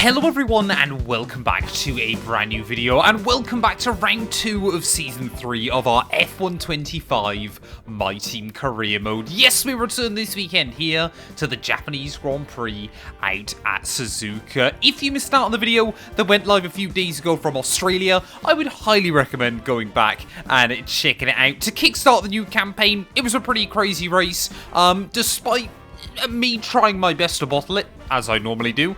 Hello everyone and welcome back to a brand new video and welcome back to round 2 of season 3 of our F125 My Team career mode. Yes, we return this weekend here to the Japanese Grand Prix out at Suzuka. If you missed out on the video that went live a few days ago from Australia, I would highly recommend going back and checking it out. To kickstart the new campaign, it was a pretty crazy race, despite me trying my best to bottle it, as I normally do.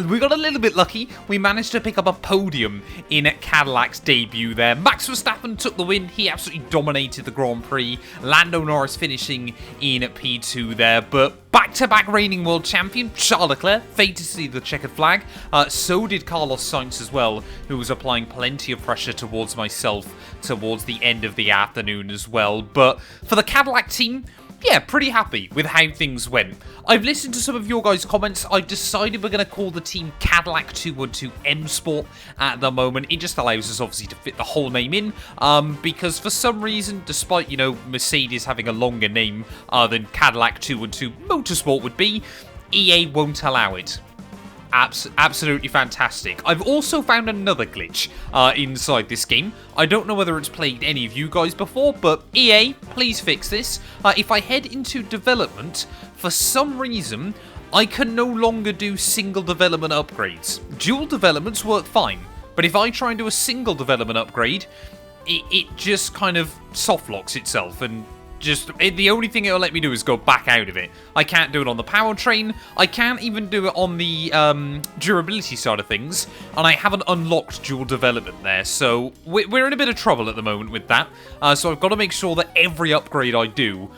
We got a little bit lucky. We managed to pick up a podium in Cadillac's debut there. Max Verstappen took the win. He absolutely dominated the Grand Prix. Lando Norris finishing in P2 there. But back-to-back reigning world champion, Charles Leclerc, fated to see the checkered flag. So did Carlos Sainz as well, who was applying plenty of pressure towards myself towards the end of the afternoon as well. But for the Cadillac team, yeah, pretty happy with how things went. I've listened to some of your guys' comments. I've decided we're going to call the team Cadillac 212 M Sport at the moment. It just allows us, obviously, to fit the whole name in. Because for some reason, despite, you know, Mercedes having a longer name than Cadillac 212 Motorsport would be, EA won't allow it. Absolutely fantastic. I've also found another glitch inside this game. I don't know whether it's plagued any of you guys before, but EA, please fix this. If I head into development, for some reason, I can no longer do single development upgrades. Dual developments work fine, but if I try and do a single development upgrade, it just kind of soft locks itself and the only thing it'll let me do is go back out of it. I can't do it on the powertrain. I can't even do it on the durability side of things. And I haven't unlocked dual development there. So we're in a bit of trouble at the moment with that. So I've got to make sure that every upgrade I do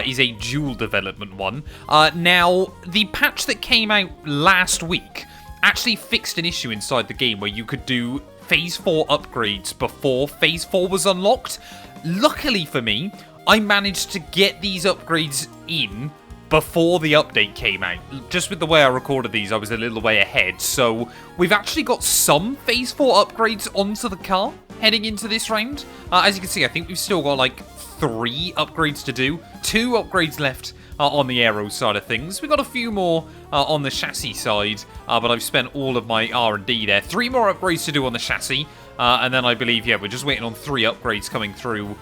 is a dual development one. Now, the patch that came out last week actually fixed an issue inside the game where you could do Phase 4 upgrades before Phase 4 was unlocked. Luckily for me, I managed to get these upgrades in before the update came out. Just with the way I recorded these, I was a little way ahead. So we've actually got some Phase 4 upgrades onto the car heading into this round. As you can see, I think we've still got like 3 upgrades to do. 2 upgrades left on the aero side of things. We've got a few more on the chassis side, but I've spent all of my R&D there. 3 more upgrades to do on the chassis. And then I believe, yeah, we're just waiting on 3 upgrades coming through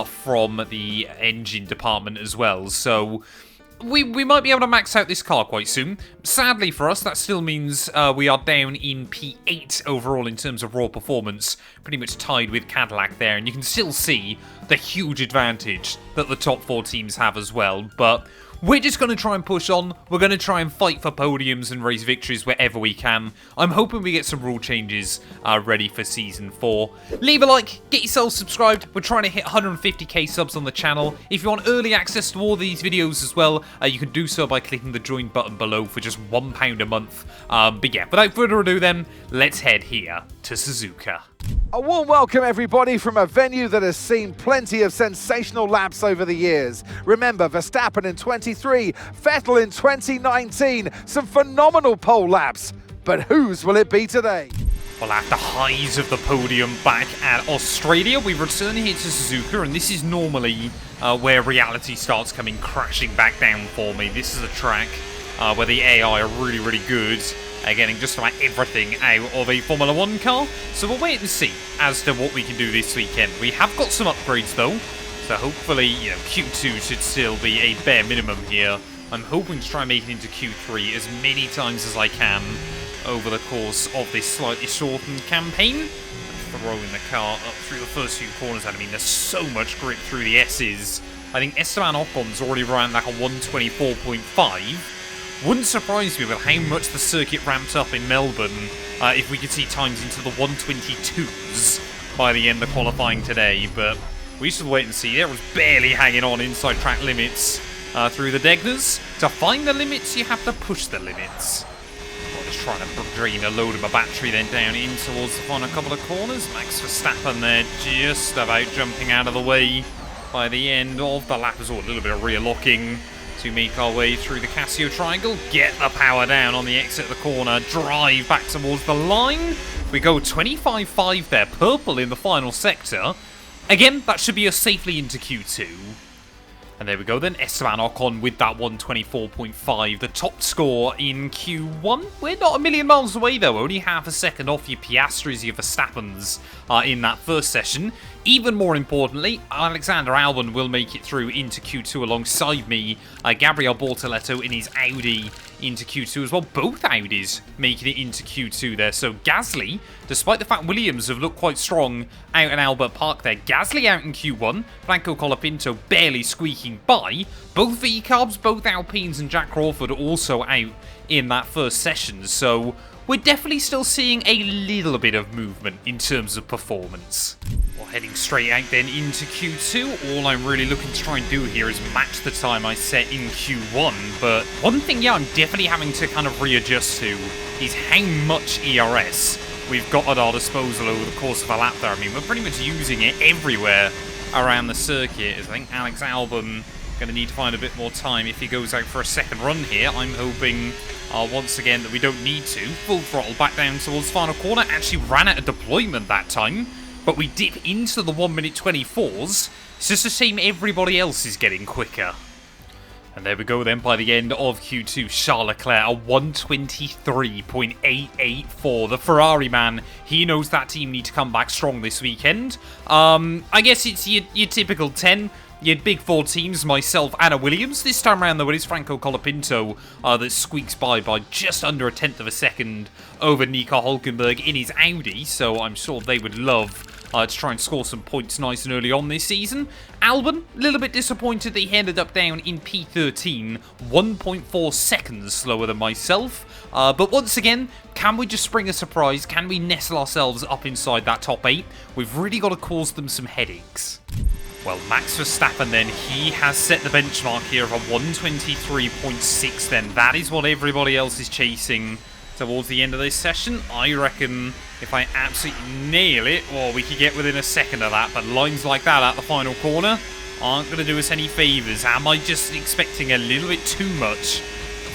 from the engine department as well. So we might be able to max out this car quite soon. Sadly for us, that still means we are down in P8 overall in terms of raw performance. Pretty much tied with Cadillac there. And you can still see the huge advantage that the top 4 teams have as well. But we're just going to try and push on. We're going to try and fight for podiums and race victories wherever we can. I'm hoping we get some rule changes ready for Season 4. Leave a like, get yourself subscribed. We're trying to hit 150k subs on the channel. If you want early access to all these videos as well, you can do so by clicking the join button below for just £1 a month. But yeah, without further ado then, let's head here to Suzuka. A warm welcome, everybody, from a venue that has seen plenty of sensational laps over the years. Remember, Verstappen in 23, Vettel in 2019, some phenomenal pole laps. But whose will it be today? Well, at the highs of the podium back at Australia, we return here to Suzuka, and this is normally where reality starts coming crashing back down for me. This is a track where the AI are really, really good at getting just about everything out of a Formula 1 car. So we'll wait and see as to what we can do this weekend. We have got some upgrades though, so hopefully, you know, Q2 should still be a bare minimum here. I'm hoping to try and make it into Q3 as many times as I can over the course of this slightly shortened campaign. Throwing the car up through the first few corners. I mean, there's so much grip through the S's. I think Esteban Ocon's already ran like a 124.5. Wouldn't surprise me with how much the circuit ramped up in Melbourne if we could see times into the 122s by the end of qualifying today. But we should wait and see. There was barely hanging on inside track limits through the Degners. To find the limits, you have to push the limits. I'm just trying to drain a load of my battery then down in towards the final couple of corners. Max Verstappen there just about jumping out of the way by the end of the lap as well. A little bit of rear locking to make our way through the Casio triangle, get the power down on the exit of the corner, drive back towards the line. We go 25.5 there, purple in the final sector. Again, that should be us safely into Q2. And there we go then, Esteban Ocon with that 124.5, the top score in Q1. We're not a million miles away though, only half a second off your Piastris, your Verstappens in that first session. Even more importantly, Alexander Albon will make it through into Q2 alongside me. Gabriel Bortoletto in his Audi into Q2 as well. Both Audis making it into Q2 there. So Gasly, despite the fact Williams have looked quite strong out in Albert Park there, Gasly out in Q1, Franco Colapinto barely squeaking by. Both V-Carbs, both Alpines and Jack Crawford also out in that first session. So we're definitely still seeing a little bit of movement in terms of performance. Well, heading straight out then into Q2, all I'm really looking to try and do here is match the time I set in Q1, but one thing, yeah, I'm definitely having to kind of readjust to is how much ERS we've got at our disposal over the course of a lap there. I mean, we're pretty much using it everywhere around the circuit. I think Alex Albon going to need to find a bit more time if he goes out for a second run here. I'm hoping once again that we don't need to. Full throttle back down towards final corner. Actually ran out of deployment that time, but we dip into the 1:24s. It's just a shame everybody else is getting quicker. And there we go then, by the end of Q2, Charles Leclerc, a 123.884. The Ferrari man, he knows that team need to come back strong this weekend. I guess it's your typical 10. You had big four teams, myself, Anna Williams. This time around, though, it is Franco Colapinto that squeaks by just under a tenth of a second over Nico Hülkenberg in his Audi. So I'm sure they would love to try and score some points nice and early on this season. Albon, a little bit disappointed that he ended up down in P13, 1.4 seconds slower than myself. But once again, can we just spring a surprise? Can we nestle ourselves up inside that top 8? We've really got to cause them some headaches. Well, Max Verstappen then, he has set the benchmark here of a 123.6 then. That is what everybody else is chasing towards the end of this session. I reckon if I absolutely nail it, well, we could get within a second of that, but lines like that at the final corner aren't going to do us any favours. Am I just expecting a little bit too much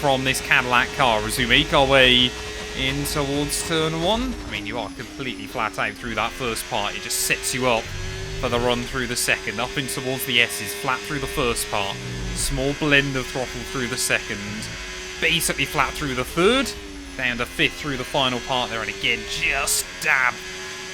from this Cadillac car as we make our way in towards turn 1? I mean, you are completely flat out through that first part. It just sets you up for the run through the second. Up in towards the S's, flat through the first part. Small blend of throttle through the second. Basically flat through the third. Down to fifth through the final part there. And again, just dab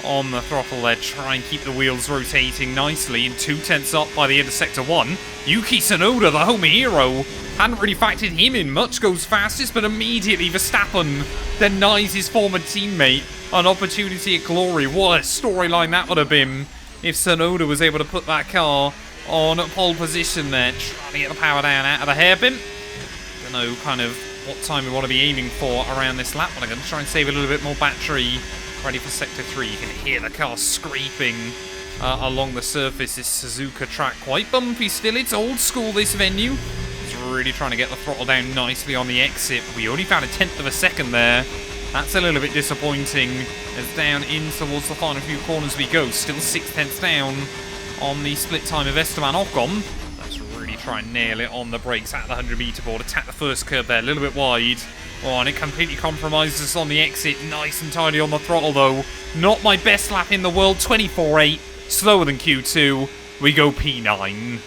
on the throttle there. Try and keep the wheels rotating nicely. And 2/10 up by the end of Sector 1. Yuki Tsunoda, the home hero. Hadn't really factored him in. Much goes fastest, but immediately Verstappen denies his former teammate an opportunity at glory. What a storyline that would have been if Tsunoda was able to put that car on pole position there. Trying to get the power down out of the hairpin. Don't know kind of what time we want to be aiming for around this lap, but I'm going to try and save a little bit more battery. Ready for Sector 3. You can hear the car scraping along the surface. This Suzuka track quite bumpy still. It's old school, this venue. It's really trying to get the throttle down nicely on the exit. We only found a tenth of a second there. That's a little bit disappointing as down in towards the final few corners we go. Still 6/10 down on the split time of Esteban Ocon. Let's really try and nail it on the brakes at the 100-meter board. Attack the first curb there, a little bit wide. Oh, and it completely compromises us on the exit. Nice and tidy on the throttle, though. Not my best lap in the world. 24.8, slower than Q2. We go P9.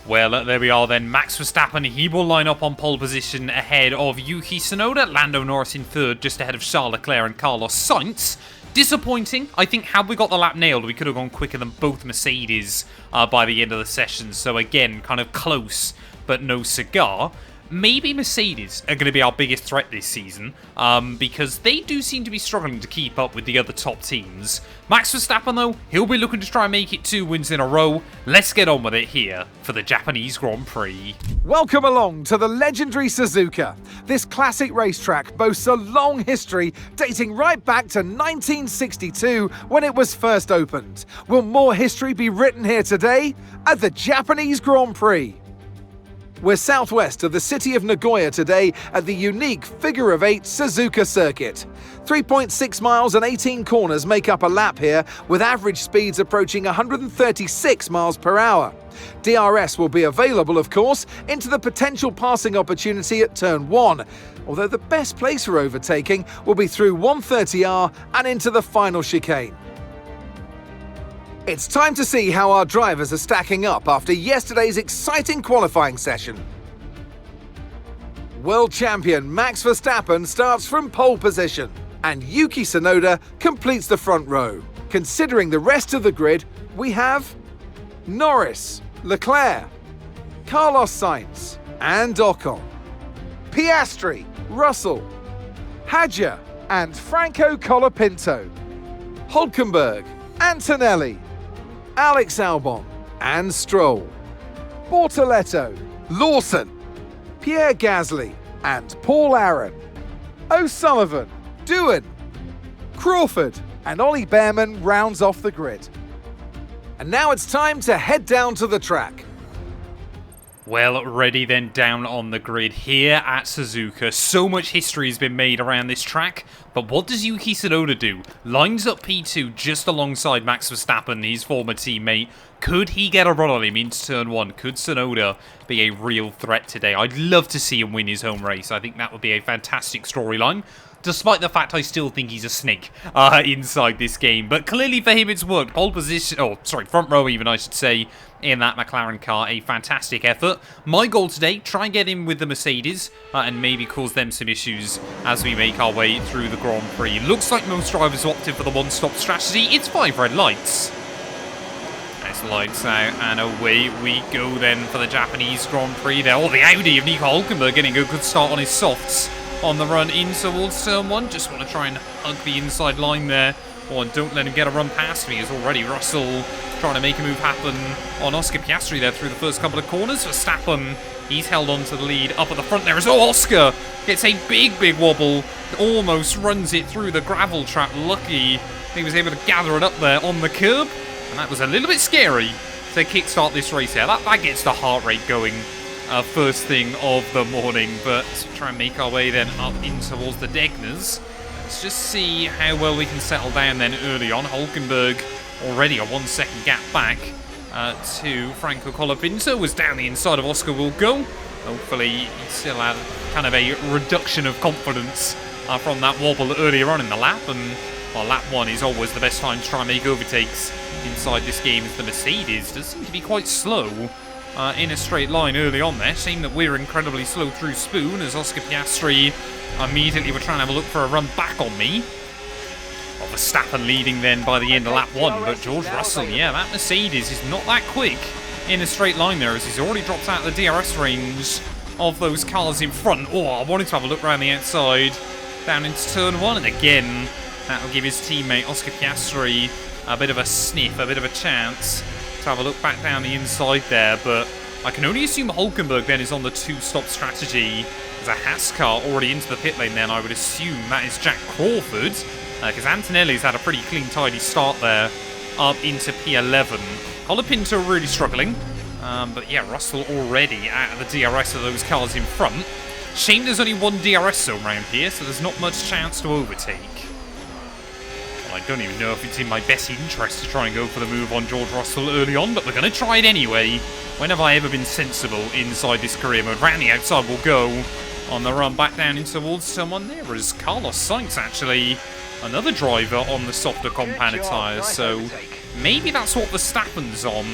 Well, there we are then. Max Verstappen, he will line up on pole position ahead of Yuki Tsunoda. Lando Norris in third, just ahead of Charles Leclerc and Carlos Sainz. Disappointing. I think had we got the lap nailed, we could have gone quicker than both Mercedes by the end of the session. So again, kind of close, but no cigar. Maybe Mercedes are going to be our biggest threat this season because they do seem to be struggling to keep up with the other top teams. Max Verstappen, though, he'll be looking to try and make it 2 wins in a row. Let's get on with it here for the Japanese Grand Prix. Welcome along to the legendary Suzuka. This classic racetrack boasts a long history dating right back to 1962 when it was first opened. Will more history be written here today at the Japanese Grand Prix? We're southwest of the city of Nagoya today at the unique figure-of-8 Suzuka circuit. 3.6 miles and 18 corners make up a lap here, with average speeds approaching 136 miles per hour. DRS will be available, of course, into the potential passing opportunity at turn 1, although the best place for overtaking will be through 130R and into the final chicane. It's time to see how our drivers are stacking up after yesterday's exciting qualifying session. World champion Max Verstappen starts from pole position, and Yuki Tsunoda completes the front row. Considering the rest of the grid, we have Norris, Leclerc, Carlos Sainz, and Ocon, Piastri, Russell, Hadja, and Franco Colapinto, Hülkenberg, Antonelli, Alex Albon, and Stroll, Bortoletto, Lawson, Pierre Gasly, and Paul Aaron, O'Sullivan, Doohan, Crawford, and Ollie Behrman rounds off the grid. And now it's time to head down to the track. Well, ready then down on the grid here at Suzuka. So much history has been made around this track, but what does Yuki Tsunoda do? Lines up P2 just alongside Max Verstappen, his former teammate. Could he get a run on him into turn 1? Could Tsunoda be a real threat today? I'd love to see him win his home race. I think that would be a fantastic storyline, despite the fact I still think he's a snake inside this game. But clearly for him it's worked. Pole position, front row even I should say, in that McLaren car. A fantastic effort. My goal today, try and get in with the Mercedes and maybe cause them some issues as we make our way through the Grand Prix. Looks like most drivers opted for the one-stop strategy. It's 5 red lights. Nice lights out and away we go then for the Japanese Grand Prix there. Oh, the Audi of Nico Hülkenberg getting a good start on his softs on the run in towards turn 1. Just want to try and hug the inside line there. Oh, and don't let him get a run past me, as already Russell trying to make a move happen on Oscar Piastri there through the first couple of corners. Verstappen, he's held on to the lead up at the front there as well. Oscar gets a big wobble, almost runs it through the gravel trap. Lucky he was able to gather it up there on the curb, and that was a little bit scary to kickstart this race here. That gets the heart rate going first thing of the morning, but try and make our way then up in towards the Degners. Let's just see how well we can settle down then early on. Hülkenberg already a 1 second gap back to Franco Colapinto, was down the inside of Oscar will go. Hopefully he still had kind of a reduction of confidence from that wobble earlier on in the lap, and well, lap 1 is always the best time to try and make overtakes inside this game, as the Mercedes does seem to be quite slow in a straight line early on there. Shame that we're incredibly slow through Spoon, as Oscar Piastri immediately were trying to have a look for a run back on me. Well, Verstappen leading then by the end of lap 1, but George Russell, yeah, that Mercedes is not that quick in a straight line there, as he's already dropped out of the DRS range of those cars in front. Oh, I wanted to have a look around the outside, down into turn 1, and again, that'll give his teammate Oscar Piastri a bit of a sniff, a bit of a chance to have a look back down the inside there, but I can only assume Hülkenberg then is on the 2-stop strategy. There's a Haas car already into the pit lane then. I would assume that is Jack Crawford, because Antonelli's had a pretty clean, tidy start there up into P11. Colapinto really struggling, but yeah, Russell already out of the DRS of those cars in front. Shame there's only one DRS zone around here, so there's not much chance to overtake. I don't even know if it's in my best interest to try and go for the move on George Russell early on, but we're going to try it anyway. When have I ever been sensible inside this career mode? Round the outside we'll go on the run back down in towards someone there. As Carlos Sainz, actually, another driver on the softer compounded tyres, so maybe that's what Verstappen's on,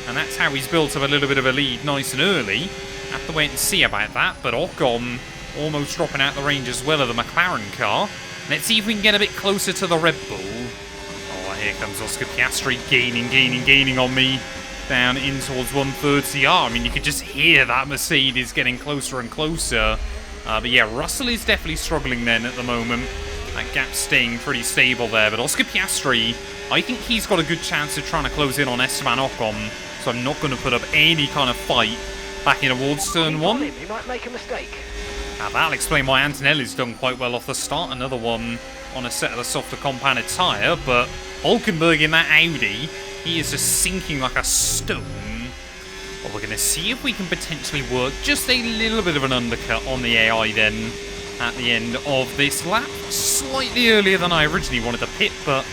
and that's how he's built up a little bit of a lead nice and early. Have to wait and see about that, but Ocon almost dropping out the range as well of the McLaren car. Let's see if we can get a bit closer to the Red Bull. Oh, here comes Oscar Piastri gaining on me down in towards 130. I mean, you could just hear that Mercedes getting closer and closer. But yeah, Russell is definitely struggling then at the moment. That gap staying pretty stable there. But Oscar Piastri, I think he's got a good chance of trying to close in on Esteban Ocon. So I'm not going to put up any kind of fight back in towards turn 1. He might make a mistake. Now that'll explain why Antonelli's done quite well off the start. Another one on a set of the softer compounded tyre, but Hülkenberg in that Audi, he is just sinking like a stone. Well, we're going to see if we can potentially work just a little bit of an undercut on the AI then at the end of this lap. Slightly earlier than I originally wanted to pit, but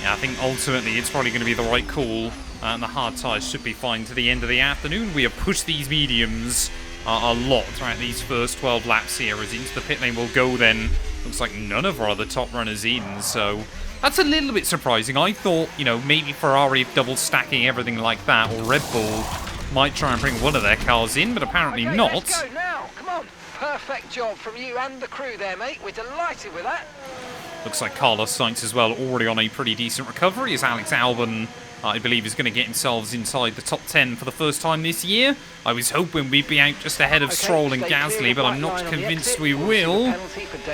yeah, I think ultimately it's probably going to be the right call, and the hard tyres should be fine to the end of the afternoon. We have pushed these mediums a lot throughout these first 12 laps here, as into the pit lane we'll go then. Looks like none of our other top runners in, so That's a little bit surprising. I thought, you know, maybe Ferrari double stacking everything like that, or Red Bull might try and bring one of their cars in, but apparently not. Let's go now. Come on. Perfect job from you and the crew there, mate. We're delighted with that. Looks like Carlos Sainz as well, already on a pretty decent recovery, as Alex Albon, I believe, is going to get themselves inside the top 10 for the first time this year. I was hoping we'd be out just ahead of Stroll and Gasly, but I'm not convinced we will.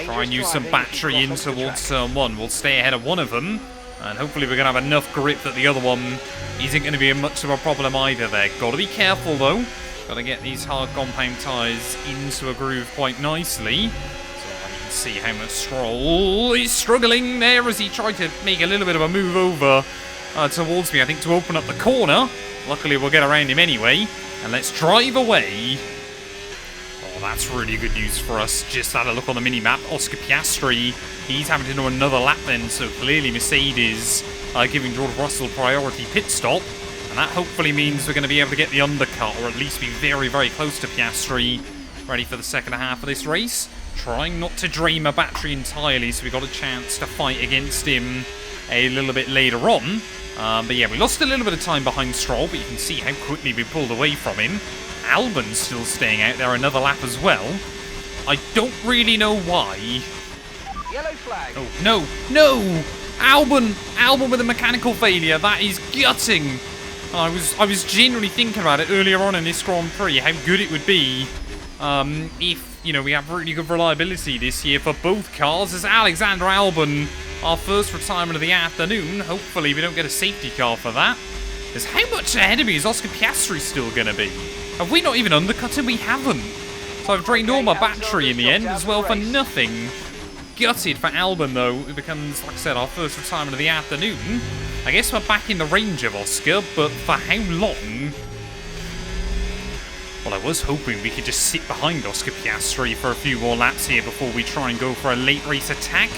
Try and use some battery in towards turn 1. We'll stay ahead of one of them, and hopefully we're going to have enough grip that the other one isn't going to be much of a problem either there. Got to be careful, though. Got to get these hard compound tyres into a groove quite nicely. See how much Stroll is struggling there as he tried to make a little bit of a move over towards me, I think, to open up the corner. Luckily, we'll get around him anyway. And let's drive away. Oh, that's really good news for us. Just had a look on the mini-map. Oscar Piastri, he's having to do another lap then. So clearly Mercedes giving George Russell priority pit stop. And that hopefully means we're going to be able to get the undercut, or at least be very, very close to Piastri. Ready for the second half of this race. Trying not to drain my battery entirely, so we got a chance to fight against him a little bit later on. But yeah, we lost a little bit of time behind Stroll, but you can see how quickly we pulled away from him. Albon's still staying out there another lap as well. I don't really know why. Yellow flag. Oh, no, no! Albon with a mechanical failure. That is gutting. I was genuinely thinking about it earlier on in this Grand Prix, how good it would be if, you know, we have really good reliability this year for both cars. As Alexander Albon, our first retirement of the afternoon. Hopefully we don't get a safety car for that. Because how much ahead of me is Oscar Piastri still going to be? Have we not even undercut him? We haven't. So I've drained all my battery in the end as well for nothing. Gutted for Albon, though. It becomes, like I said, our first retirement of the afternoon. I guess we're back in the range of Oscar, but for how long? Well, I was hoping we could just sit behind Oscar Piastri for a few more laps here before we try and go for a late race attack.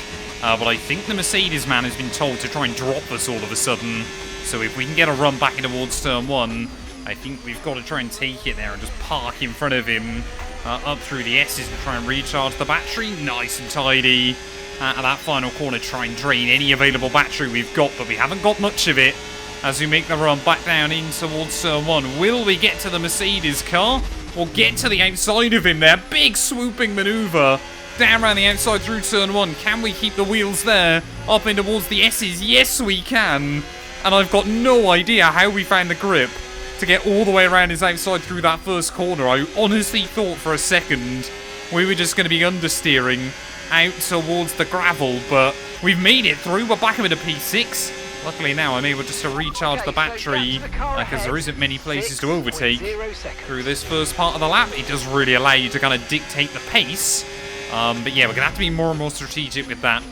But I think the Mercedes man has been told to try and drop us all of a sudden. So if we can get a run back in towards turn 1, I think we've got to try and take it there and just park in front of him up through the S's and try and recharge the battery. Nice and tidy. At that final corner, try and drain any available battery we've got, but we haven't got much of it. As we make the run back down in towards turn 1. Will we get to the Mercedes car? Or get to the outside of him there? Big swooping manoeuvre. Down around the outside through turn 1. Can we keep the wheels there? Up in towards the S's? Yes, we can. And I've got no idea how we found the grip to get all the way around his outside through that first corner. I honestly thought for a second we were just going to be understeering out towards the gravel. But we've made it through. We're back up into P6. Luckily now I'm able just to recharge the battery because there isn't many places to overtake through this first part of the lap. It does really allow you to kind of dictate the pace. But yeah, we're going to have to be more and more strategic with that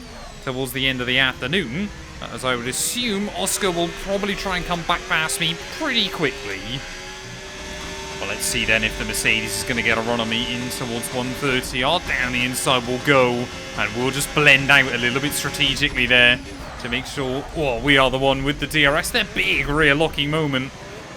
towards the end of the afternoon. As I would assume, Oscar will probably try and come back past me pretty quickly. Well, let's see then if the Mercedes is going to get a run on me in towards 130. Down the inside we'll go. And we'll just blend out a little bit strategically there to make sure, well, we are the one with the DRS. Their big rear locking moment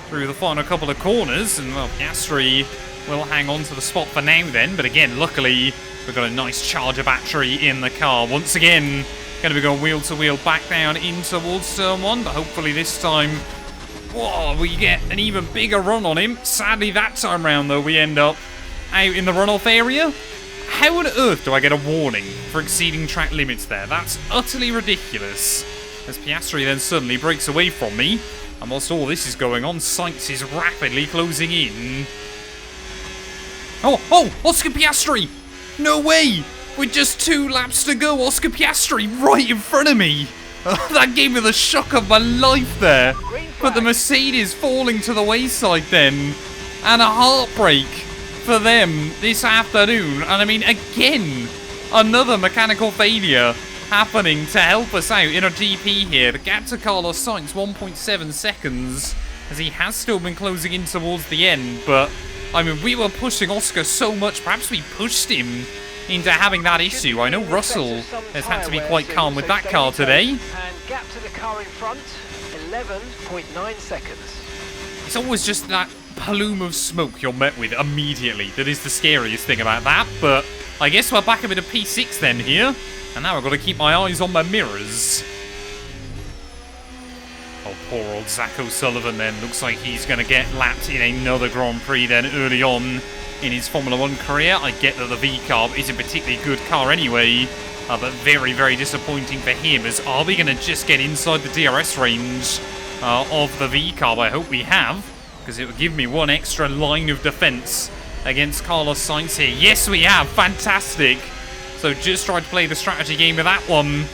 through the final couple of corners. And, well, Piastri will hang on to the spot for now then. But again, luckily, we've got a nice charger battery in the car. Once again, going to be going wheel to wheel back down in towards turn 1. But hopefully this time, whoa, we get an even bigger run on him. Sadly, that time round, though, we end up out in the runoff area. How on earth do I get a warning for exceeding track limits there? That's utterly ridiculous. As Piastri then suddenly breaks away from me. And whilst all this is going on, Sainz is rapidly closing in. Oh, Oscar Piastri! No way! With just 2 laps to go, Oscar Piastri right in front of me! That gave me the shock of my life there. But the Mercedes falling to the wayside then. And a heartbreak for them this afternoon. And I mean, again, another mechanical failure happening to help us out in a GP here. The gap to Carlos Sainz, 1.7 seconds, as he has still been closing in towards the end. But, I mean, we were pushing Oscar so much, perhaps we pushed him into having that issue. I know Russell has had to be quite calm with that car today. And gap to the car in front, 11.9 seconds. It's always just that plume of smoke you're met with immediately that is the scariest thing about that. But I guess we're back a bit of P6 then here. And now I've got to keep my eyes on my mirrors. Oh, poor old Zach O'Sullivan then. Looks like he's going to get lapped in another Grand Prix then early on in his Formula 1 career. I get that the V-Carb isn't a particularly good car anyway, but very, very disappointing for him. As are we going to just get inside the DRS range of the V-Carb? I hope we have, because it will give me one extra line of defense against Carlos Sainz here. Yes, we have. Fantastic. So just try to play the strategy game with that one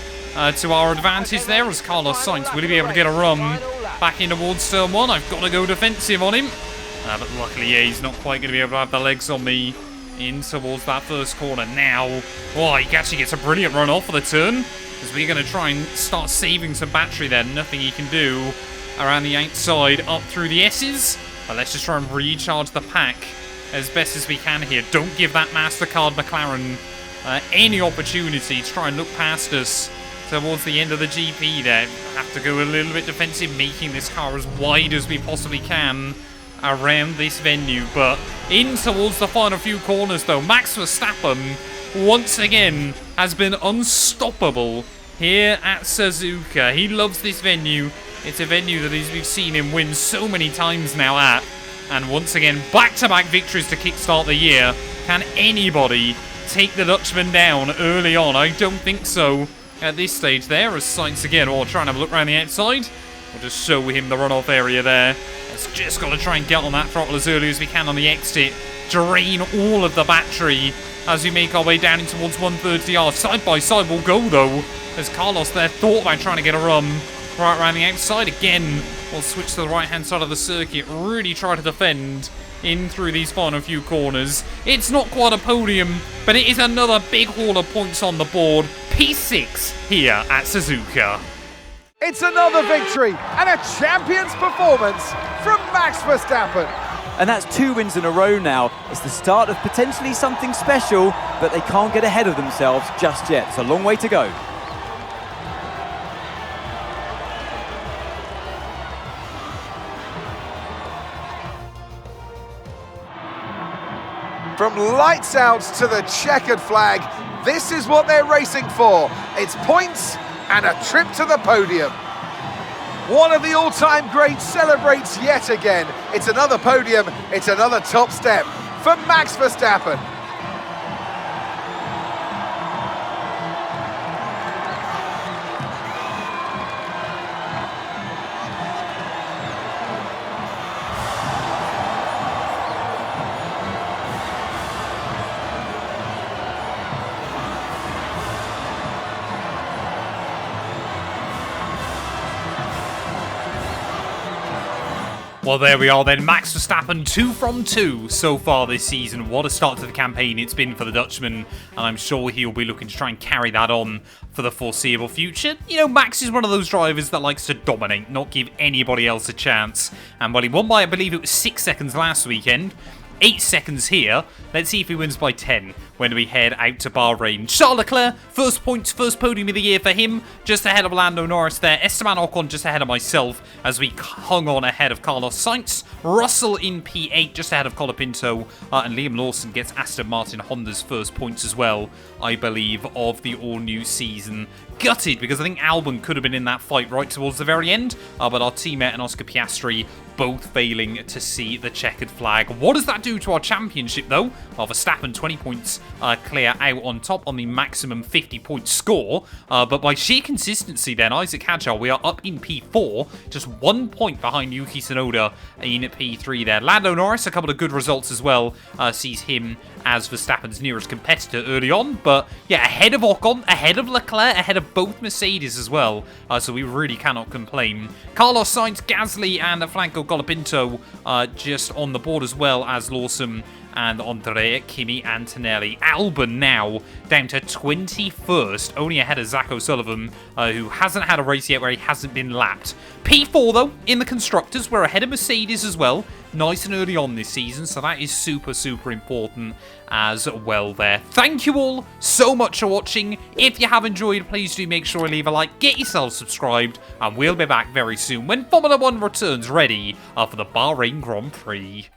to our advantage there, as Carlos Sainz will he be able to get a run back in towards turn 1. I've got to go defensive on him. But luckily, yeah, he's not quite going to be able to have the legs on me in towards that first corner now. Oh, he actually gets a brilliant run off of the turn, as we're going to try and start saving some battery there. Nothing he can do around the outside up through the S's. But let's just try and recharge the pack as best as we can here. Don't give that MasterCard McLaren any opportunity to try and look past us towards the end of the GP there. Have to go a little bit defensive, making this car as wide as we possibly can around this venue. But in towards the final few corners though, Max Verstappen once again has been unstoppable here at Suzuka. He loves this venue. It's a venue that we've seen him win so many times now at. And once again, back-to-back victories to kickstart the year. Can anybody take the Dutchman down early on? I don't think so at this stage there, as Sainz again, trying to have a look around the outside. We'll just show him the runoff area there. It's just got to try and get on that throttle as early as we can on the exit. Drain all of the battery as we make our way down in towards 130R. Side by side we'll go though, as Carlos there thought about trying to get a run right around the outside. Again, we'll switch to the right-hand side of the circuit. Really try to defend in through these final few corners. It's not quite a podium, but it is another big haul of points on the board. P6 here at Suzuka. It's another victory and a champion's performance from Max Verstappen. And that's 2 wins in a row now. It's the start of potentially something special, but they can't get ahead of themselves just yet. It's a long way to go. From lights out to the checkered flag, this is what they're racing for. It's points and a trip to the podium. One of the all-time greats celebrates yet again. It's another podium, it's another top step for Max Verstappen. Well, there we are then. Max Verstappen, 2 from 2 so far this season. What a start to the campaign it's been for the Dutchman, and I'm sure he'll be looking to try and carry that on for the foreseeable future. You know, Max is one of those drivers that likes to dominate, not give anybody else a chance. And well, he won by, I believe it was 6 seconds last weekend. 8 seconds here. Let's see if he wins by 10 when we head out to Bahrain. Charles Leclerc, first points, first podium of the year for him. Just ahead of Lando Norris there. Esteban Ocon just ahead of myself as we hung on ahead of Carlos Sainz. Russell in P8 just ahead of Colapinto. And Liam Lawson gets Aston Martin Honda's first points as well, I believe, of the all-new season. Gutted because I think Albon could have been in that fight right towards the very end. But our teammate and Oscar Piastri both failing to see the checkered flag. What does that do to our championship though? Well, Verstappen 20 points clear out on top on the maximum 50-point score. But by sheer consistency then, Isaac Hadjar, we are up in P4, just 1 point behind Yuki Tsunoda in P3 there. Lando Norris, a couple of good results as well, sees him as Verstappen's nearest competitor early on. But yeah, ahead of Ocon, ahead of Leclerc, ahead of both Mercedes as well. So we really cannot complain. Carlos Sainz, Gasly and Franco Colapinto just on the board as well as Lawson and Andrea, Kimi, Antonelli. Albon now down to 21st, only ahead of Zach O'Sullivan, who hasn't had a race yet where he hasn't been lapped. P4 though, in the Constructors, we're ahead of Mercedes as well. Nice and early on this season, so that is super, super important as well there. Thank you all so much for watching. If you have enjoyed, please do make sure to leave a like, get yourself subscribed, and we'll be back very soon when Formula 1 returns ready for the Bahrain Grand Prix.